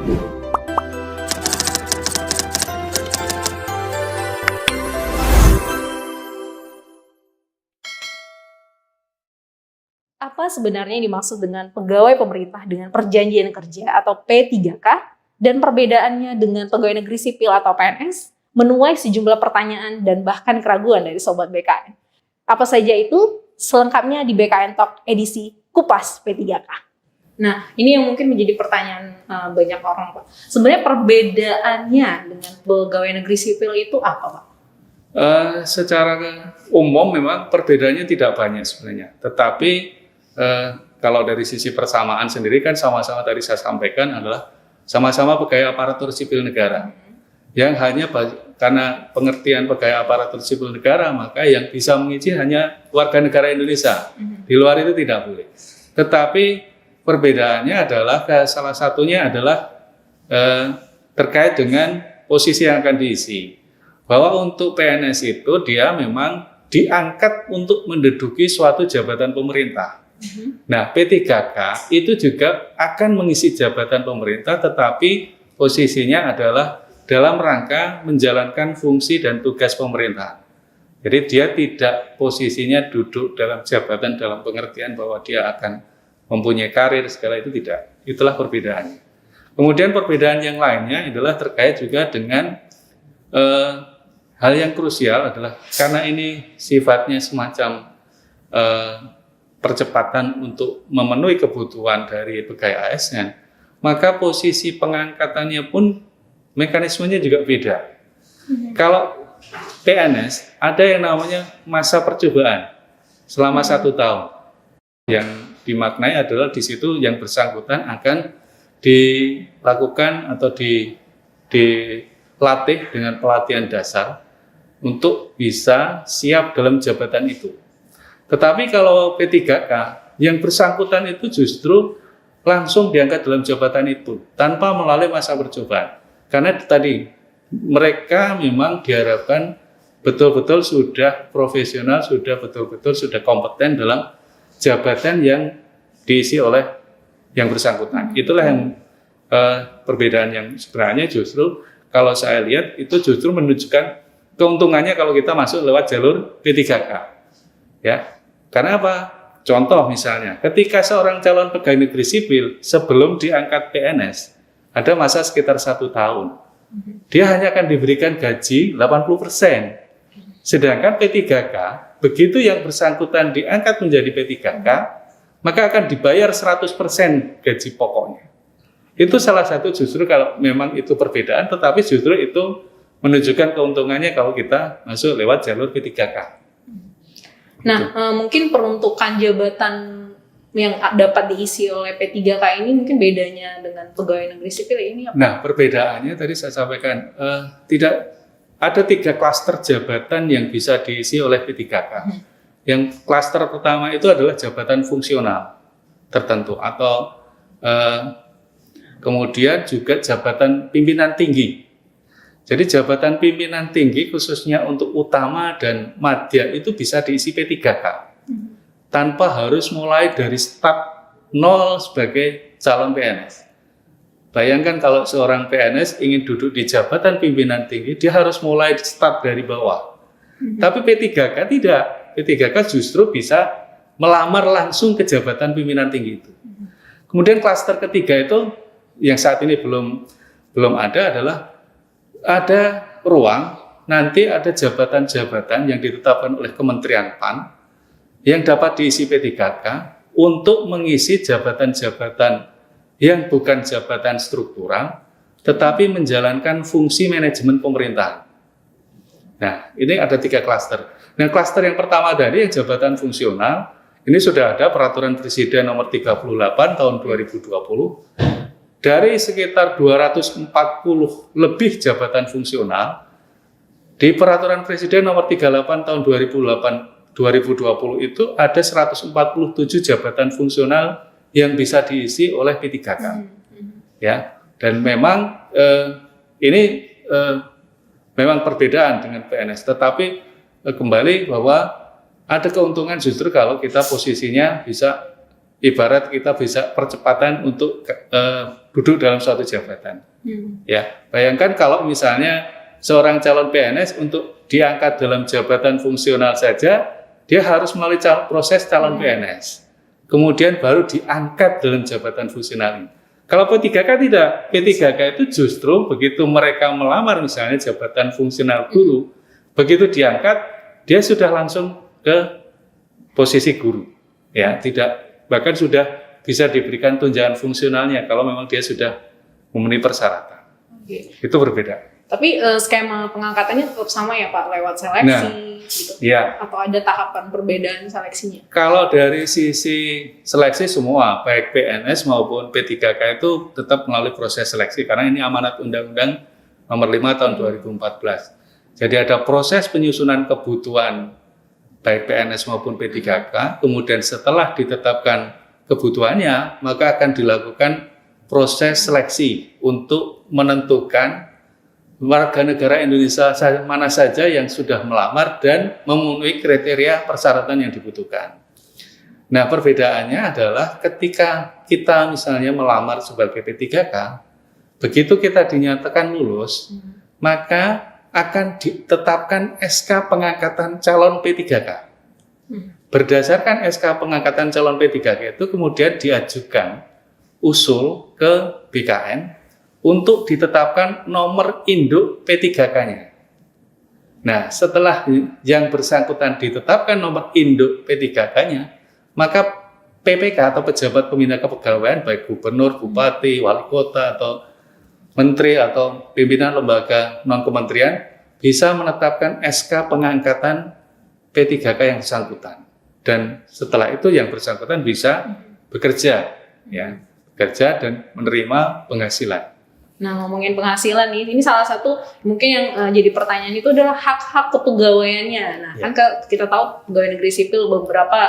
Apa sebenarnya yang dimaksud dengan pegawai pemerintah dengan perjanjian kerja atau P3K dan perbedaannya dengan pegawai negeri sipil atau PNS menuai sejumlah pertanyaan dan bahkan keraguan dari Sobat BKN. Apa saja itu? Selengkapnya di BKN Talk edisi Kupas P3K. Nah, ini yang mungkin menjadi pertanyaan banyak orang, Pak. Sebenarnya perbedaannya dengan pegawai negeri sipil itu apa, Pak? Secara umum memang perbedaannya tidak banyak sebenarnya. Tetapi kalau dari sisi persamaan sendiri kan sama-sama tadi saya sampaikan adalah sama-sama pegawai aparatur sipil negara. Yang hanya karena pengertian pegawai aparatur sipil negara, maka yang bisa mengisi hanya warga negara Indonesia. Di luar itu tidak boleh. Tetapi perbedaannya adalah salah satunya adalah terkait dengan posisi yang akan diisi. Bahwa untuk PNS itu dia memang diangkat untuk menduduki suatu jabatan pemerintah. Nah, P3K itu juga akan mengisi jabatan pemerintah, tetapi posisinya adalah dalam rangka menjalankan fungsi dan tugas pemerintah. Jadi dia tidak posisinya duduk dalam jabatan dalam pengertian bahwa dia akan mempunyai karir segala itu tidak. Itulah perbedaannya. Kemudian perbedaan yang lainnya adalah terkait juga dengan hal yang krusial adalah karena ini sifatnya semacam percepatan untuk memenuhi kebutuhan dari pegawai ASN, maka posisi pengangkatannya pun mekanismenya juga beda. Kalau PNS ada yang namanya masa percobaan selama 1 tahun. Yang dimaknai adalah di situ yang bersangkutan akan dilakukan atau dilatih dengan pelatihan dasar untuk bisa siap dalam jabatan itu. Tetapi kalau P3K yang bersangkutan itu justru langsung diangkat dalam jabatan itu tanpa melalui masa percobaan. Karena tadi mereka memang diharapkan betul-betul sudah profesional, sudah betul-betul sudah kompeten dalam jabatan yang diisi oleh yang bersangkutan. Itulah yang perbedaan yang sebenarnya justru kalau saya lihat itu justru menunjukkan keuntungannya kalau kita masuk lewat jalur P3K. Ya. Karena apa? Contoh misalnya, ketika seorang calon pegawai negeri sipil sebelum diangkat PNS, ada masa sekitar 1 tahun. Dia hanya akan diberikan gaji 80%. Sedangkan P3K, begitu yang bersangkutan diangkat menjadi P3K, maka akan dibayar 100% gaji pokoknya. Itu salah satu justru kalau memang itu perbedaan, tetapi justru itu menunjukkan keuntungannya kalau kita masuk lewat jalur P3K. Nah, mungkin peruntukan jabatan yang dapat diisi oleh P3K ini mungkin bedanya dengan pegawai negeri sipil ini apa? Nah, perbedaannya tadi saya sampaikan, tidak ada 3 klaster jabatan yang bisa diisi oleh P3K. Yang klaster pertama itu adalah jabatan fungsional tertentu atau kemudian juga jabatan pimpinan tinggi. Jadi jabatan pimpinan tinggi khususnya untuk utama dan madya itu bisa diisi P3K. Tanpa harus mulai dari start nol sebagai calon PNS. Bayangkan kalau seorang PNS ingin duduk di jabatan pimpinan tinggi, dia harus mulai start dari bawah. Tapi P3K tidak. P3K justru bisa melamar langsung ke jabatan pimpinan tinggi itu. Kemudian klaster ketiga itu yang saat ini belum ada adalah ada ruang, nanti ada jabatan-jabatan yang ditetapkan oleh Kementerian PAN yang dapat diisi P3K untuk mengisi jabatan-jabatan yang bukan jabatan struktural, tetapi menjalankan fungsi manajemen pemerintahan. Nah, ini ada 3 klaster. Nah, klaster yang pertama tadi yang jabatan fungsional, ini sudah ada Peraturan Presiden Nomor 38 Tahun 2020. Dari sekitar 240 lebih jabatan fungsional, di Peraturan Presiden Nomor 38 Tahun 2020 itu ada 147 jabatan fungsional yang bisa diisi oleh P3K. Ya, dan memang ini memang perbedaan dengan PNS, tetapi kembali bahwa ada keuntungan justru kalau kita posisinya bisa ibarat kita bisa percepatan untuk duduk dalam suatu jabatan. Ya, bayangkan kalau misalnya seorang calon PNS untuk diangkat dalam jabatan fungsional saja, dia harus melalui proses calon PNS. Kemudian baru diangkat dalam jabatan fungsional ini. Kalau P3K tidak, P3K itu justru begitu mereka melamar misalnya jabatan fungsional guru, begitu diangkat, dia sudah langsung ke posisi guru. Ya, tidak, bahkan sudah bisa diberikan tunjangan fungsionalnya kalau memang dia sudah memenuhi persyaratan. Itu berbeda. Tapi skema pengangkatannya tetap sama ya Pak, lewat seleksi gitu? Ya. Atau ada tahapan perbedaan seleksinya? Kalau dari sisi seleksi semua, baik PNS maupun P3K itu tetap melalui proses seleksi, karena ini amanat Undang-Undang Nomor 5 Tahun 2014. Jadi ada proses penyusunan kebutuhan baik PNS maupun P3K, kemudian setelah ditetapkan kebutuhannya, maka akan dilakukan proses seleksi untuk menentukan warga negara Indonesia mana saja yang sudah melamar dan memenuhi kriteria persyaratan yang dibutuhkan. Nah, perbedaannya adalah ketika kita misalnya melamar sebagai P3K, begitu kita dinyatakan lulus, maka akan ditetapkan SK pengangkatan calon P3K. Berdasarkan SK pengangkatan calon P3K itu kemudian diajukan usul ke BKN untuk ditetapkan nomor induk P3K-nya. Nah, setelah yang bersangkutan ditetapkan nomor induk P3K-nya, maka PPK atau pejabat pembina kepegawaian, baik gubernur, bupati, wali kota, atau menteri, atau pimpinan lembaga non-kementerian, bisa menetapkan SK pengangkatan P3K yang bersangkutan. Dan setelah itu yang bersangkutan bisa bekerja, ya, bekerja dan menerima penghasilan. Nah, ngomongin penghasilan nih, ini salah satu mungkin yang jadi pertanyaan itu adalah hak-hak kepegawaiannya. Nah, kan kita tahu pegawai negeri sipil beberapa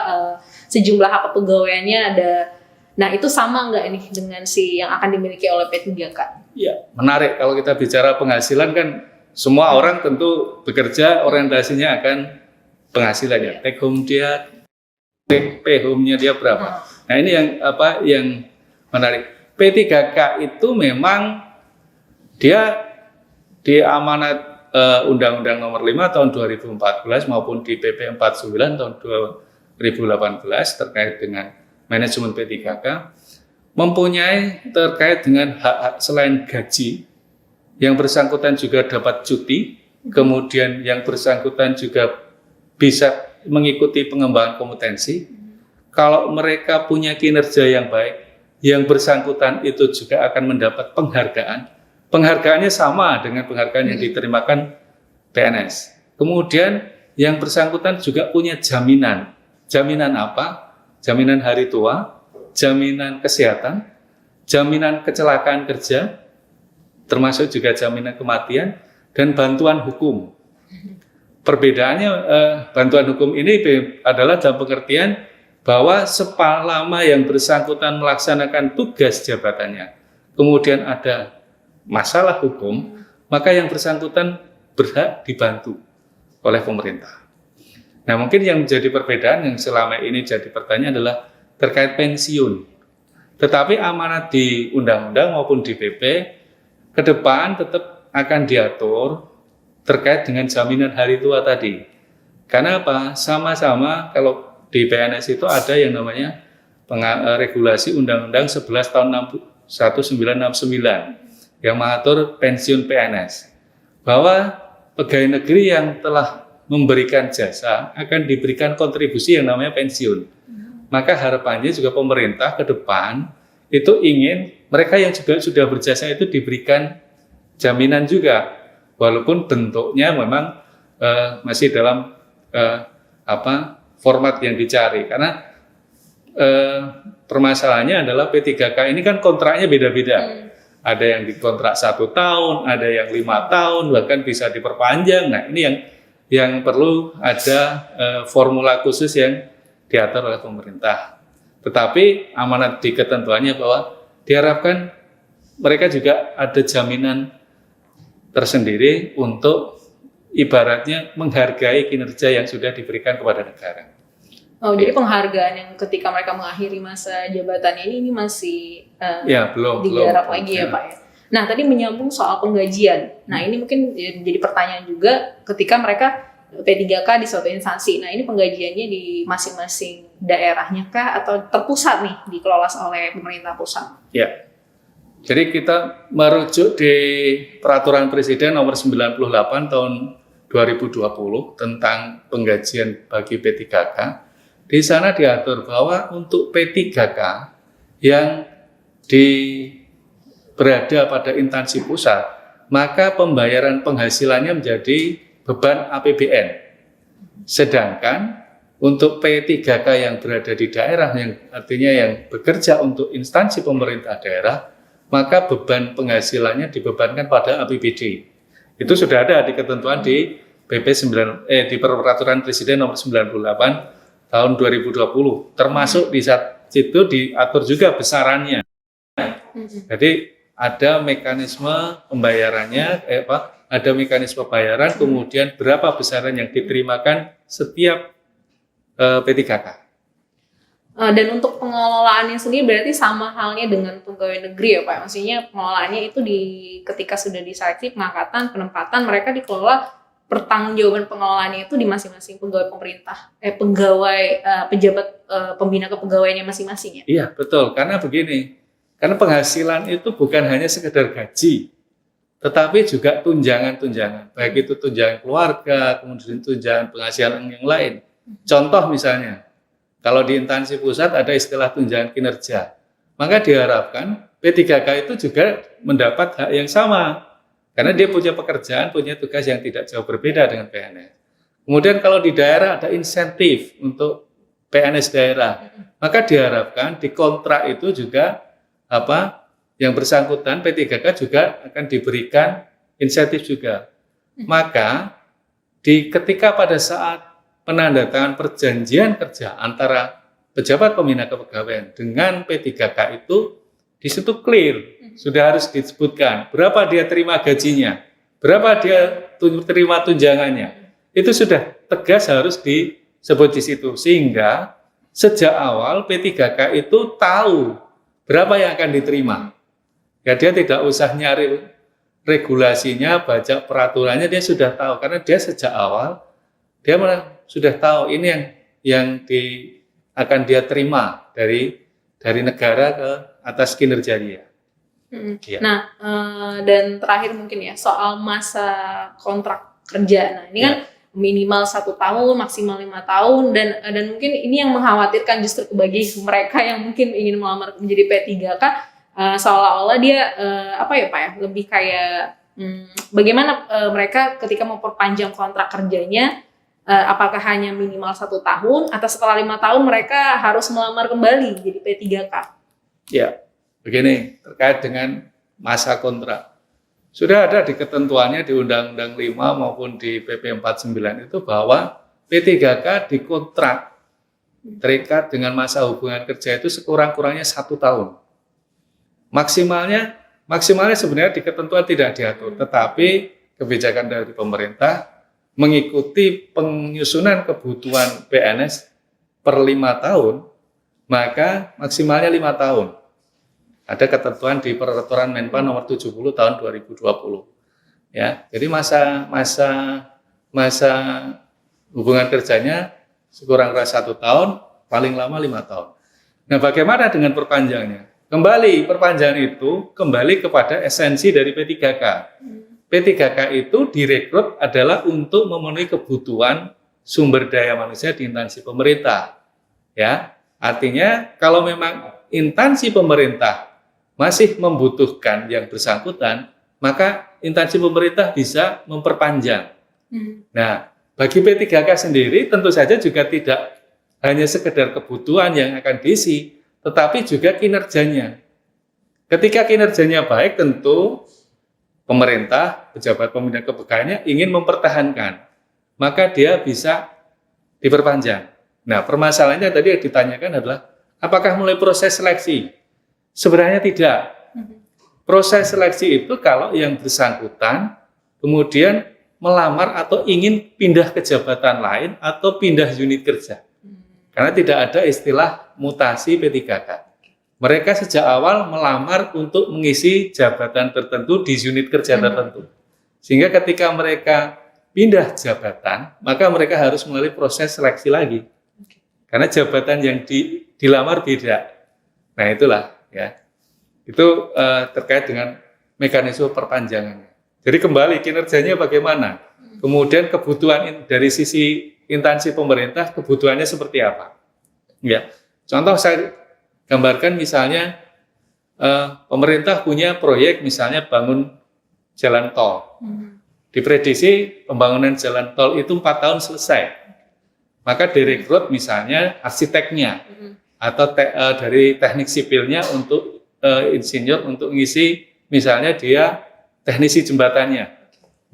sejumlah hak kepegawaiannya ada. Nah, itu sama nggak ini dengan si yang akan dimiliki oleh P3K? Iya, menarik kalau kita bicara penghasilan kan semua orang tentu bekerja orientasinya akan penghasilannya. Take home dia, pay home-nya dia berapa. Nah, ini yang menarik. P3K itu memang dia di amanat Undang-Undang Nomor 5 Tahun 2014 maupun di PP 49 Tahun 2018 terkait dengan manajemen P3K mempunyai terkait dengan hak-hak selain gaji, yang bersangkutan juga dapat cuti, kemudian yang bersangkutan juga bisa mengikuti pengembangan kompetensi. Kalau mereka punya kinerja yang baik, yang bersangkutan itu juga akan mendapat penghargaan. Penghargaannya sama dengan penghargaan yang diterimakan PNS. Kemudian yang bersangkutan juga punya jaminan. Jaminan apa? Jaminan hari tua, jaminan kesehatan, jaminan kecelakaan kerja, termasuk juga jaminan kematian, dan bantuan hukum. Perbedaannya bantuan hukum ini adalah dalam pengertian bahwa selama yang bersangkutan melaksanakan tugas jabatannya, kemudian ada masalah hukum, maka yang bersangkutan berhak dibantu oleh pemerintah. Nah, mungkin yang menjadi perbedaan yang selama ini jadi pertanyaan adalah terkait pensiun. Tetapi amanat di undang-undang maupun di PP ke depan tetap akan diatur terkait dengan jaminan hari tua tadi. Karena apa? Sama-sama kalau di PNS itu ada yang namanya regulasi Undang-Undang 11 tahun 1969 yang mengatur pensiun PNS, bahwa pegawai negeri yang telah memberikan jasa akan diberikan kontribusi yang namanya pensiun. Maka harapannya juga pemerintah ke depan itu ingin mereka yang juga sudah berjasa itu diberikan jaminan juga, walaupun bentuknya memang masih dalam format yang dicari, karena permasalahannya adalah P3K ini kan kontraknya beda-beda. Ada yang dikontrak 1 tahun, ada yang 5 tahun, bahkan bisa diperpanjang. Nah, ini yang perlu ada formula khusus yang diatur oleh pemerintah. Tetapi amanat di ketentuannya bahwa diharapkan mereka juga ada jaminan tersendiri untuk ibaratnya menghargai kinerja yang sudah diberikan kepada negara. Oh, jadi penghargaan yang ketika mereka mengakhiri masa jabatannya ini masih Ya, belum digarap lagi ya Pak ya. Nah, tadi menyambung soal penggajian. Nah, ini mungkin jadi pertanyaan juga ketika mereka P3K di suatu instansi. Nah, ini penggajiannya di masing-masing daerahnya kah atau terpusat nih dikelola oleh pemerintah pusat? Ya. Jadi kita merujuk di Peraturan Presiden Nomor 98 Tahun 2020 tentang penggajian bagi P3K. Di sana diatur bahwa untuk P3K yang berada pada instansi pusat, maka pembayaran penghasilannya menjadi beban APBN. Sedangkan untuk P3K yang berada di daerah, yang artinya yang bekerja untuk instansi pemerintah daerah, maka beban penghasilannya dibebankan pada APBD. Itu sudah ada di ketentuan di di Peraturan Presiden Nomor 98 tahun 2020, termasuk di saat itu diatur juga besarannya. Jadi ada mekanisme pembayarannya, ada mekanisme bayaran, kemudian berapa besaran yang diterimakan setiap P3K. Dan untuk pengelolaannya sendiri berarti sama halnya dengan pegawai negeri ya Pak? Maksudnya pengelolaannya itu ketika sudah diseleksi pengangkatan, penempatan, mereka dikelola pertanggungjawaban pengelolaannya itu di masing-masing pegawai pemerintah, pejabat pembina kepegawaiannya masing-masing ya? Iya, betul. Karena begini, karena penghasilan itu bukan hanya sekedar gaji, tetapi juga tunjangan-tunjangan, baik itu tunjangan keluarga, kemudian tunjangan penghasilan yang lain. Contoh misalnya, kalau di instansi pusat ada istilah tunjangan kinerja, maka diharapkan P3K itu juga mendapat hak yang sama. Karena dia punya pekerjaan, punya tugas yang tidak jauh berbeda dengan PNS. Kemudian kalau di daerah ada insentif untuk PNS daerah, maka diharapkan di kontrak itu juga yang bersangkutan P3K juga akan diberikan insentif juga. Maka ketika pada saat penandatangan perjanjian kerja antara pejabat pembina kepegawaian dengan P3K itu di situ clear. Sudah harus disebutkan berapa dia terima gajinya, berapa dia terima tunjangannya. Itu sudah tegas harus disebut di situ. Sehingga sejak awal P3K itu tahu berapa yang akan diterima. Ya, dia tidak usah nyari regulasinya, baca peraturannya, dia sudah tahu. Karena dia sejak awal, dia sudah tahu ini yang akan dia terima dari negara ke atas kinerja dia. Ya. Nah, dan terakhir mungkin ya soal masa kontrak kerja. Nah, ini kan minimal 1 tahun, maksimal 5 tahun, dan mungkin ini yang mengkhawatirkan justru bagi mereka yang mungkin ingin melamar menjadi P3K, seolah-olah dia Pak ya, lebih kayak bagaimana mereka ketika memperpanjang kontrak kerjanya, apakah hanya minimal 1 tahun atau setelah 5 tahun mereka harus melamar kembali jadi P3K? Ya. Begini, terkait dengan masa kontrak. Sudah ada di ketentuannya di Undang-Undang 5 maupun di PP 49 itu bahwa P3K dikontrak terikat dengan masa hubungan kerja itu sekurang-kurangnya 1 tahun. Maksimalnya sebenarnya di ketentuan tidak diatur, tetapi kebijakan dari pemerintah mengikuti penyusunan kebutuhan PNS per 5 tahun, maka maksimalnya 5 tahun. Ada ketentuan di Peraturan Menpan Nomor 70 Tahun 2020. Ya, jadi masa hubungan kerjanya sekurang-kurangnya 1 tahun, paling lama 5 tahun. Nah, bagaimana dengan perpanjangannya? Perpanjangan itu kembali kepada esensi dari P3K. P3K itu direkrut adalah untuk memenuhi kebutuhan sumber daya manusia di instansi pemerintah. Ya, artinya kalau memang instansi pemerintah masih membutuhkan yang bersangkutan, maka instansi pemerintah bisa memperpanjang. Nah, bagi P3K sendiri tentu saja juga tidak hanya sekedar kebutuhan yang akan diisi, tetapi juga kinerjanya. Ketika kinerjanya baik, tentu pemerintah, pejabat pembina kepegawaiannya ingin mempertahankan, maka dia bisa diperpanjang. Nah, permasalahannya tadi yang ditanyakan adalah apakah mulai proses seleksi? Sebenarnya tidak. Proses seleksi itu kalau yang bersangkutan kemudian melamar atau ingin pindah ke jabatan lain atau pindah unit kerja. Karena tidak ada istilah mutasi P3K. Mereka sejak awal melamar untuk mengisi jabatan tertentu di unit kerja tertentu. Sehingga ketika mereka pindah jabatan, maka mereka harus melalui proses seleksi lagi. Karena jabatan yang dilamar beda. Nah itulah ya. Itu terkait dengan mekanisme perpanjangannya. Jadi kembali kinerjanya bagaimana? Kemudian kebutuhan dari sisi instansi pemerintah, kebutuhannya seperti apa? Ya. Contoh saya gambarkan misalnya pemerintah punya proyek misalnya bangun jalan tol. Diprediksi pembangunan jalan tol itu 4 tahun selesai. Maka direkrut misalnya arsiteknya atau dari teknik sipilnya untuk insinyur untuk ngisi misalnya dia teknisi jembatannya.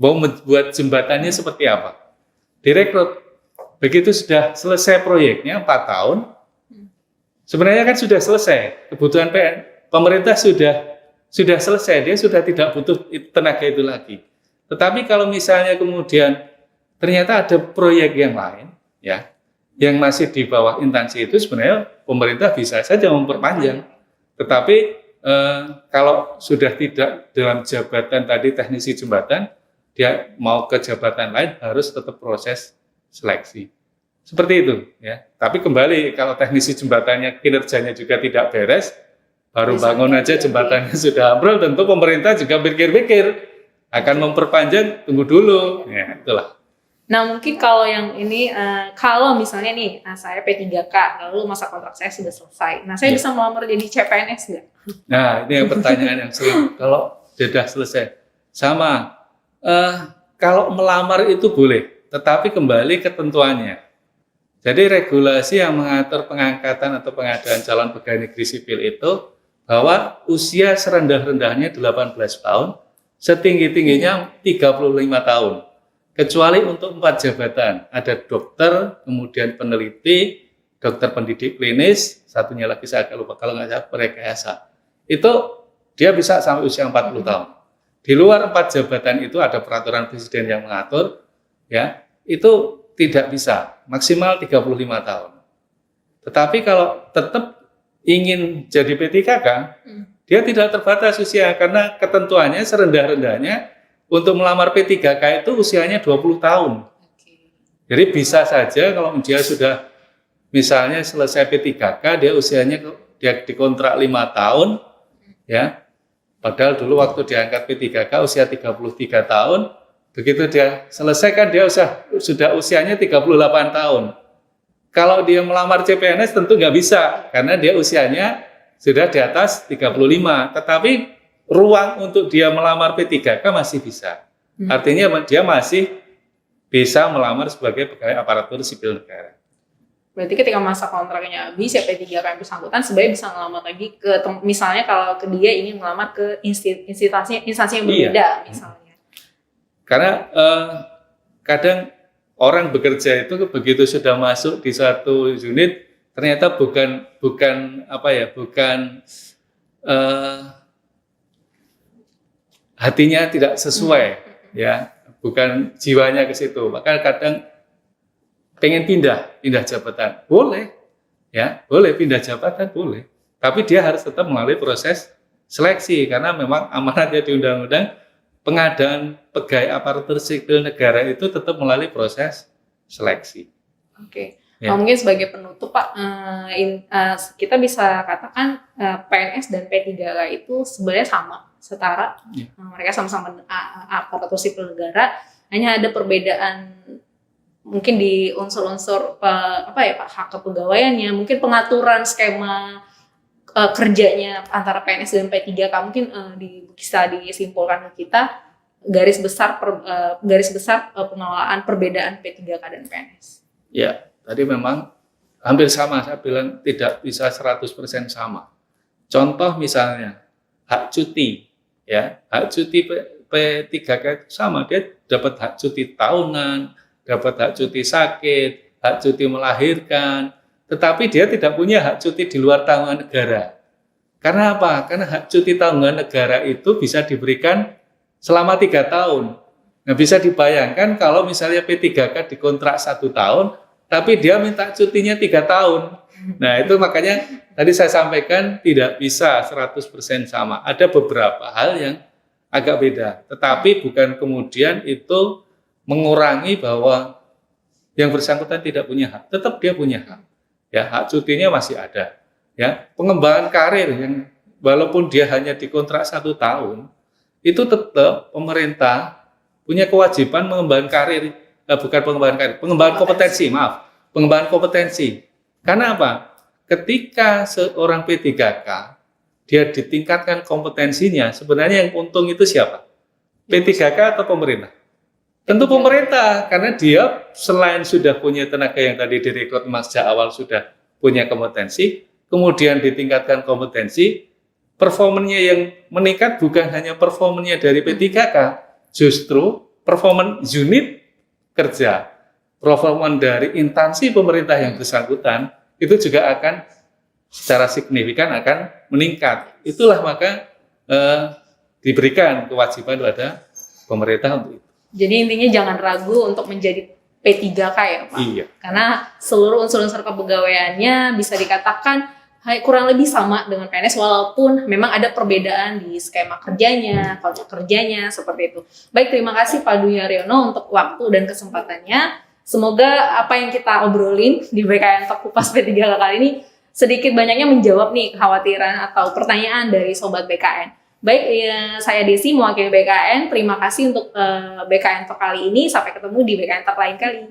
Mau membuat jembatannya seperti apa? Direkrut. Begitu sudah selesai proyeknya 4 tahun, sebenarnya kan sudah selesai, kebutuhan pemerintah sudah selesai, dia sudah tidak butuh tenaga itu lagi. Tetapi kalau misalnya kemudian ternyata ada proyek yang lain, ya, yang masih di bawah instansi itu, sebenarnya pemerintah bisa saja memperpanjang. Tetapi kalau sudah tidak dalam jabatan tadi teknisi jembatan, dia mau ke jabatan lain harus tetap proses seleksi. Seperti itu, ya. Tapi kembali kalau teknisi jembatannya kinerjanya juga tidak beres, baru bangun aja jembatannya sudah ambrol, tentu pemerintah juga pikir-pikir akan memperpanjang, tunggu dulu, ya itulah. Nah mungkin kalau yang ini, kalau misalnya nih, saya P3K, lalu masa kontrak saya sudah selesai, nah saya bisa melamar jadi CPNS nggak? Nah ini yang pertanyaan yang sering, kalau sudah selesai, sama, kalau melamar itu boleh, tetapi kembali ketentuannya. Jadi regulasi yang mengatur pengangkatan atau pengadaan calon pegawai negeri sipil itu bahwa usia serendah-rendahnya 18 tahun, setinggi-tingginya 35 tahun. Kecuali untuk 4 jabatan, ada dokter, kemudian peneliti, dokter pendidik klinis, satunya lagi saya agak lupa, kalau nggak salah rekayasa. Itu dia bisa sampai usia 40 tahun. Di luar 4 jabatan itu ada peraturan presiden yang mengatur, ya, itu tidak bisa, maksimal 35 tahun. Tetapi kalau tetap ingin jadi P3K, dia tidak terbatas usia, karena ketentuannya serendah-rendahnya untuk melamar P3K itu usianya 20 tahun. Jadi bisa saja kalau dia sudah misalnya selesai P3K, dia usianya dia dikontrak 5 tahun, ya. Padahal dulu waktu diangkat P3K usia 33 tahun, begitu dia selesai kan dia sudah usianya 38 tahun. Kalau dia melamar CPNS tentu nggak bisa, karena dia usianya sudah di atas 35. Tetapi ruang untuk dia melamar P3K masih bisa. Artinya dia masih bisa melamar sebagai pegawai aparatur sipil negara. Berarti ketika masa kontraknya habis, ya P3K yang bersangkutan sebenarnya bisa melamar lagi ke, misalnya kalau dia ingin melamar ke instansi yang berbeda, misalnya. Karena kadang orang bekerja itu begitu sudah masuk di satu unit ternyata bukan hatinya tidak sesuai, ya, bukan jiwanya ke situ. Maka kadang pengen pindah jabatan, boleh, ya, boleh pindah jabatan, boleh. Tapi dia harus tetap melalui proses seleksi, karena memang amanatnya di undang-undang pengadaan pegawai aparatur sipil negara itu tetap melalui proses seleksi. Oke. Ya. Mungkin sebagai penutup Pak, kita bisa katakan PNS dan P3K itu sebenarnya sama, setara. Ya. Mereka sama-sama aparatur sipil negara, hanya ada perbedaan mungkin di unsur-unsur hak kepegawaiannya, mungkin pengaturan skema kerjanya antara PNS dan P3K mungkin bisa disimpulkan ke kita garis besar pengelolaan perbedaan P3K dan PNS. Ya, tadi memang hampir sama, saya bilang tidak bisa 100% sama. Contoh misalnya hak cuti, ya, hak cuti P3K sama, dia dapat hak cuti tahunan, dapat hak cuti sakit, hak cuti melahirkan. Tetapi dia tidak punya hak cuti di luar tanggungan negara. Karena apa? Karena hak cuti tanggungan negara itu bisa diberikan selama 3 tahun. Nah, bisa dibayangkan kalau misalnya P3K dikontrak 1 tahun, tapi dia minta cutinya 3 tahun. Nah, itu makanya tadi saya sampaikan tidak bisa 100% sama. Ada beberapa hal yang agak beda, tetapi bukan kemudian itu mengurangi bahwa yang bersangkutan tidak punya hak. Tetap dia punya hak. Ya, hak cutinya masih ada. Ya, pengembangan karir yang walaupun dia hanya dikontrak 1 tahun, itu tetap pemerintah punya kewajiban mengembangkan karir, bukan pengembangan karir, pengembangan kompetensi, maaf, pengembangan kompetensi. Karena apa? Ketika seorang P3K, dia ditingkatkan kompetensinya, sebenarnya yang untung itu siapa? P3K atau pemerintah? Tentu pemerintah, karena dia selain sudah punya tenaga yang tadi direkrut sejak awal sudah punya kompetensi, kemudian ditingkatkan kompetensi, performanya yang meningkat bukan hanya performanya dari P3K, justru performa unit kerja, performa dari instansi pemerintah yang bersangkutan, itu juga akan secara signifikan akan meningkat. Itulah maka diberikan kewajiban pada pemerintah untuk itu. Jadi intinya jangan ragu untuk menjadi P3K ya Pak? Iya. Karena seluruh unsur-unsur kepegawaiannya bisa dikatakan kurang lebih sama dengan PNS walaupun memang ada perbedaan di skema kerjanya, kontrak kerjanya, seperti itu. Baik, terima kasih Pak Dwi Haryono untuk waktu dan kesempatannya. Semoga apa yang kita obrolin di BKN Talk Kupas P3K kali ini sedikit banyaknya menjawab nih kekhawatiran atau pertanyaan dari Sobat BKN. Baik, saya Desi mewakili BKN. Terima kasih untuk BKN Talk kali ini. Sampai ketemu di BKN Talk lain kali.